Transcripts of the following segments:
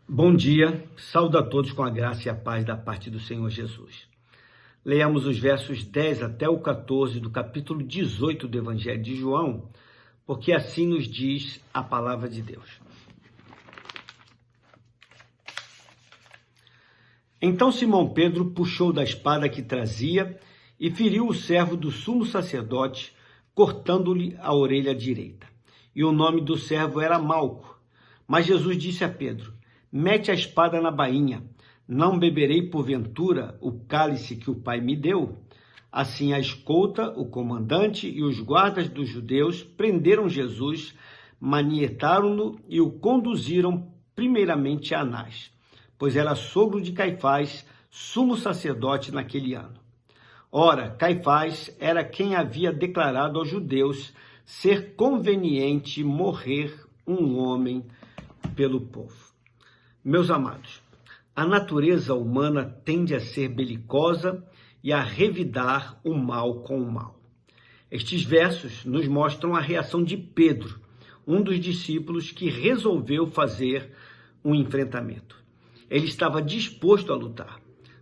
Bom dia, saúdo a todos com a graça e a paz da parte do Senhor Jesus. Leamos os versos 10 até o 14 do capítulo 18 do Evangelho de João, porque assim nos diz a palavra de Deus. Então Simão Pedro puxou da espada que trazia e feriu o servo do sumo sacerdote, cortando-lhe a orelha direita. E o nome do servo era Malco. Mas Jesus disse a Pedro: mete a espada na bainha, não beberei porventura o cálice que o Pai me deu? Assim a escolta, o comandante e os guardas dos judeus prenderam Jesus, manietaram-no e o conduziram primeiramente a Anás, pois era sogro de Caifás, sumo sacerdote naquele ano. Ora, Caifás era quem havia declarado aos judeus ser conveniente morrer um homem pelo povo. Meus amados, a natureza humana tende a ser belicosa e a revidar o mal com o mal. Estes versos nos mostram a reação de Pedro, um dos discípulos que resolveu fazer um enfrentamento. Ele estava disposto a lutar.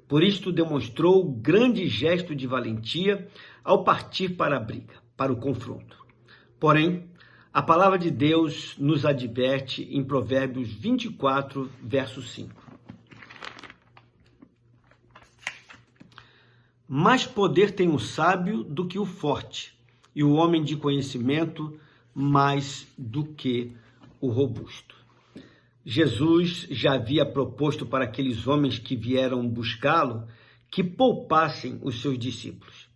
Por isto demonstrou grande gesto de valentia ao partir para a briga, para o confronto. Porém, a palavra de Deus nos adverte em Provérbios 24, verso 5. Mais poder tem o sábio do que o forte, e o homem de conhecimento mais do que o robusto. Jesus já havia proposto para aqueles homens que vieram buscá-lo que poupassem os seus discípulos.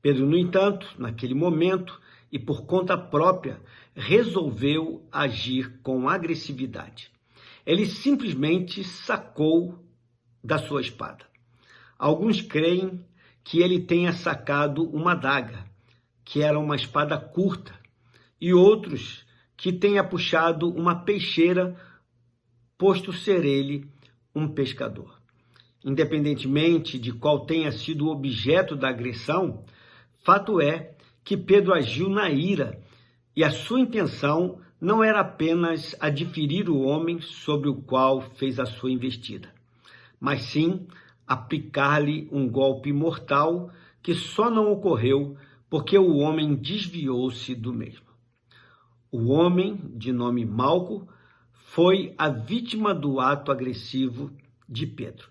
Pedro, no entanto, naquele momento, e por conta própria, resolveu agir com agressividade. Ele simplesmente sacou da sua espada. Alguns creem que ele tenha sacado uma adaga, que era uma espada curta, e outros que tenha puxado uma peixeira, posto ser ele um pescador. Independentemente de qual tenha sido o objeto da agressão, fato é que Pedro agiu na ira, e a sua intenção não era apenas a de ferir o homem sobre o qual fez a sua investida, mas sim aplicar-lhe um golpe mortal que só não ocorreu porque o homem desviou-se do mesmo. O homem, de nome Malco, foi a vítima do ato agressivo de Pedro.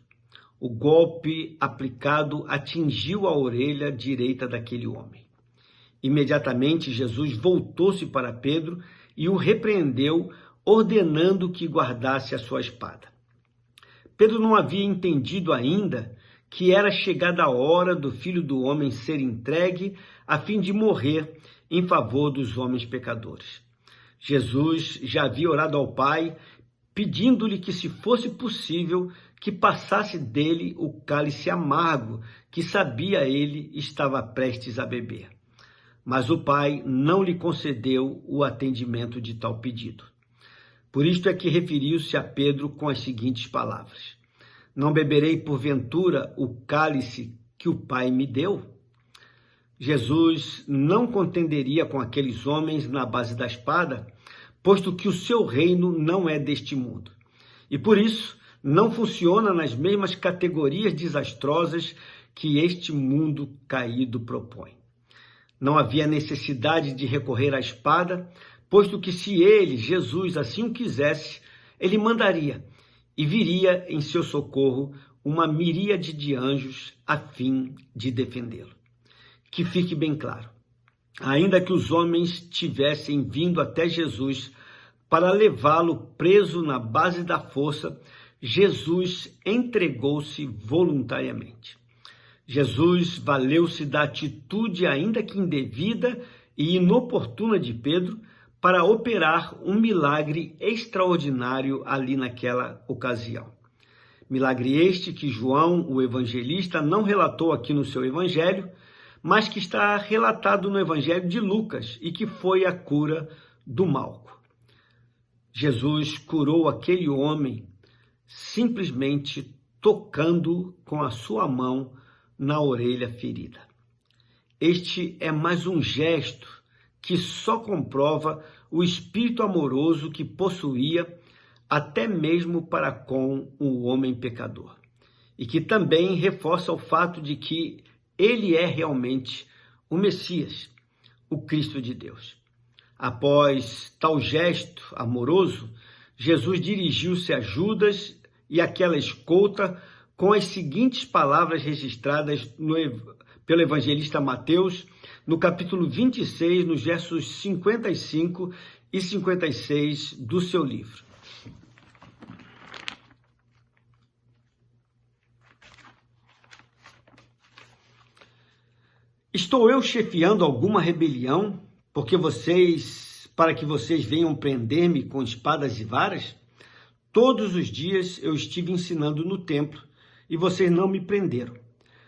O golpe aplicado atingiu a orelha direita daquele homem. Imediatamente, Jesus voltou-se para Pedro e o repreendeu, ordenando que guardasse a sua espada. Pedro não havia entendido ainda que era chegada a hora do Filho do Homem ser entregue a fim de morrer em favor dos homens pecadores. Jesus já havia orado ao Pai, pedindo-lhe que, se fosse possível, que passasse dele o cálice amargo que sabia ele estava prestes a beber. Mas o Pai não lhe concedeu o atendimento de tal pedido. Por isto é que referiu-se a Pedro com as seguintes palavras: não beberei porventura o cálice que o Pai me deu? Jesus não contenderia com aqueles homens na base da espada, posto que o seu reino não é deste mundo. E por isso não funciona nas mesmas categorias desastrosas que este mundo caído propõe. Não havia necessidade de recorrer à espada, posto que se ele, Jesus, assim o quisesse, ele mandaria e viria em seu socorro uma miríade de anjos a fim de defendê-lo. Que fique bem claro, ainda que os homens tivessem vindo até Jesus para levá-lo preso na base da força, Jesus entregou-se voluntariamente. Jesus valeu-se da atitude, ainda que indevida e inoportuna, de Pedro para operar um milagre extraordinário ali naquela ocasião. Milagre este que João, o evangelista, não relatou aqui no seu evangelho, mas que está relatado no evangelho de Lucas e que foi a cura do Malco. Jesus curou aquele homem simplesmente tocando com a sua mão na orelha ferida. Este é mais um gesto que só comprova o espírito amoroso que possuía até mesmo para com o homem pecador, e que também reforça o fato de que ele é realmente o Messias, o Cristo de Deus. Após tal gesto amoroso, Jesus dirigiu-se a Judas e àquela escolta com as seguintes palavras registradas pelo evangelista Mateus, no capítulo 26, nos versos 55 e 56 do seu livro. Estou eu chefiando alguma rebelião para que vocês venham prender-me com espadas e varas? Todos os dias eu estive ensinando no templo e vocês não me prenderam.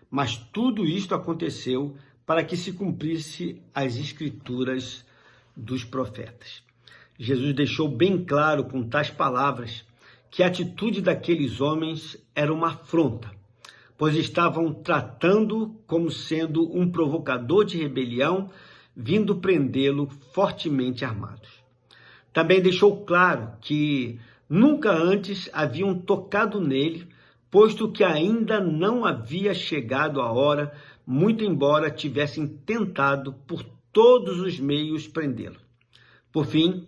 Mas tudo isto aconteceu para que se cumprisse as escrituras dos profetas. Jesus deixou bem claro com tais palavras que a atitude daqueles homens era uma afronta, pois estavam tratando como sendo um provocador de rebelião, vindo prendê-lo fortemente armados. Também deixou claro que nunca antes haviam tocado nele, posto que ainda não havia chegado a hora, muito embora tivessem tentado por todos os meios prendê-lo. Por fim,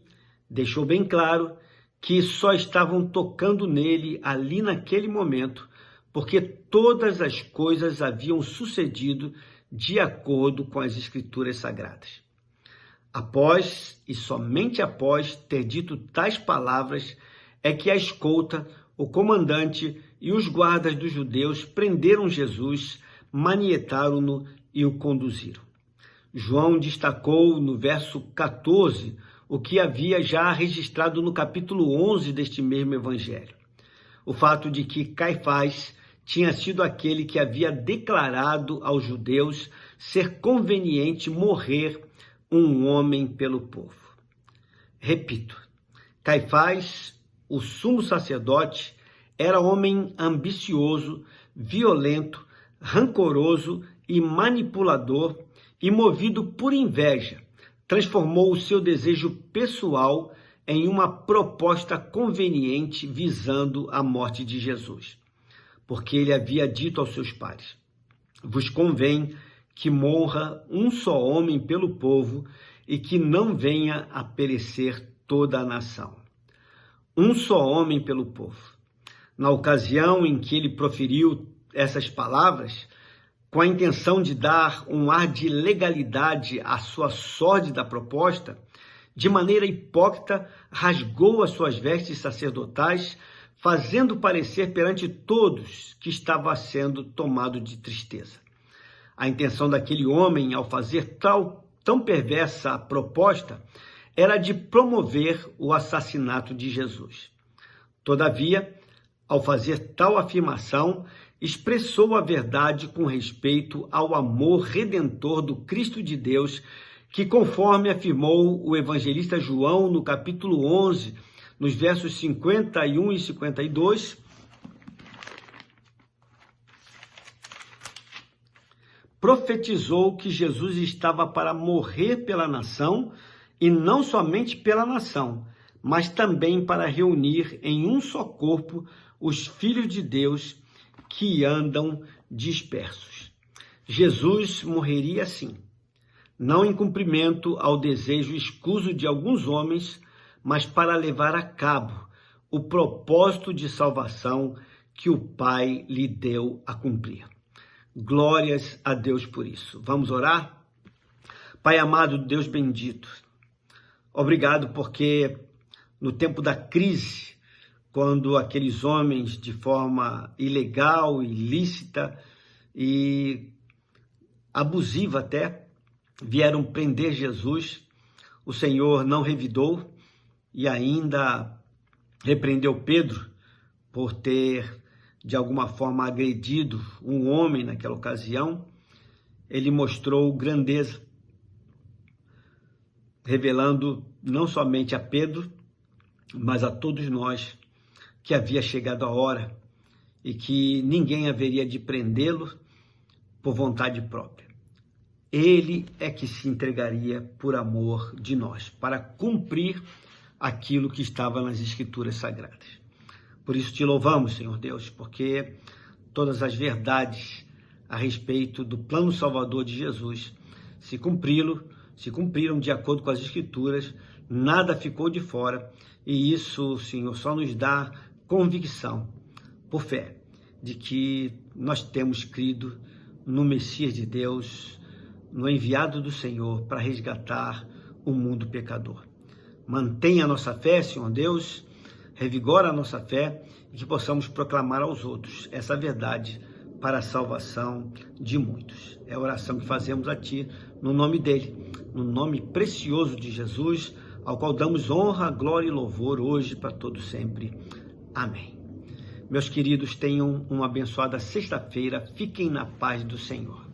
deixou bem claro que só estavam tocando nele ali naquele momento, porque todas as coisas haviam sucedido de acordo com as Escrituras Sagradas. Após, e somente após, ter dito tais palavras, é que a escolta, o comandante e os guardas dos judeus prenderam Jesus, manietaram-no e o conduziram. João destacou no verso 14 o que havia já registrado no capítulo 11 deste mesmo evangelho. O fato de que Caifás tinha sido aquele que havia declarado aos judeus ser conveniente morrer um homem pelo povo. Repito, Caifás, o sumo sacerdote, era homem ambicioso, violento, rancoroso e manipulador, e movido por inveja, transformou o seu desejo pessoal em uma proposta conveniente visando a morte de Jesus. Porque ele havia dito aos seus pares: vos convém que morra um só homem pelo povo e que não venha a perecer toda a nação. Um só homem pelo povo. Na ocasião em que ele proferiu essas palavras, com a intenção de dar um ar de legalidade à sua sórdida proposta, de maneira hipócrita, rasgou as suas vestes sacerdotais, fazendo parecer perante todos que estava sendo tomado de tristeza. A intenção daquele homem, ao fazer tão perversa proposta, era de promover o assassinato de Jesus. Todavia, ao fazer tal afirmação, expressou a verdade com respeito ao amor redentor do Cristo de Deus, que, conforme afirmou o evangelista João no capítulo 11, nos versos 51 e 52, profetizou que Jesus estava para morrer pela nação, e não somente pela nação, mas também para reunir em um só corpo os filhos de Deus que andam dispersos. Jesus morreria assim, não em cumprimento ao desejo escuso de alguns homens, mas para levar a cabo o propósito de salvação que o Pai lhe deu a cumprir. Glórias a Deus por isso. Vamos orar? Pai amado, Deus bendito, obrigado porque no tempo da crise, quando aqueles homens de forma ilegal, ilícita e abusiva até, vieram prender Jesus, o Senhor não revidou e ainda repreendeu Pedro por ter, de alguma forma, agredido um homem naquela ocasião. Ele mostrou grandeza, revelando não somente a Pedro, mas a todos nós que havia chegado a hora e que ninguém haveria de prendê-lo por vontade própria. Ele é que se entregaria por amor de nós, para cumprir aquilo que estava nas Escrituras Sagradas. Por isso te louvamos, Senhor Deus, porque todas as verdades a respeito do plano salvador de Jesus se cumpriram de acordo com as Escrituras, nada ficou de fora, e isso, Senhor, só nos dá convicção, por fé, de que nós temos crido no Messias de Deus, no enviado do Senhor para resgatar o mundo pecador. Mantenha a nossa fé, Senhor Deus, revigora a nossa fé e que possamos proclamar aos outros essa verdade para a salvação de muitos. É a oração que fazemos a Ti, no nome dEle, no nome precioso de Jesus, ao qual damos honra, glória e louvor hoje para todos sempre. Amém. Meus queridos, tenham uma abençoada sexta-feira. Fiquem na paz do Senhor.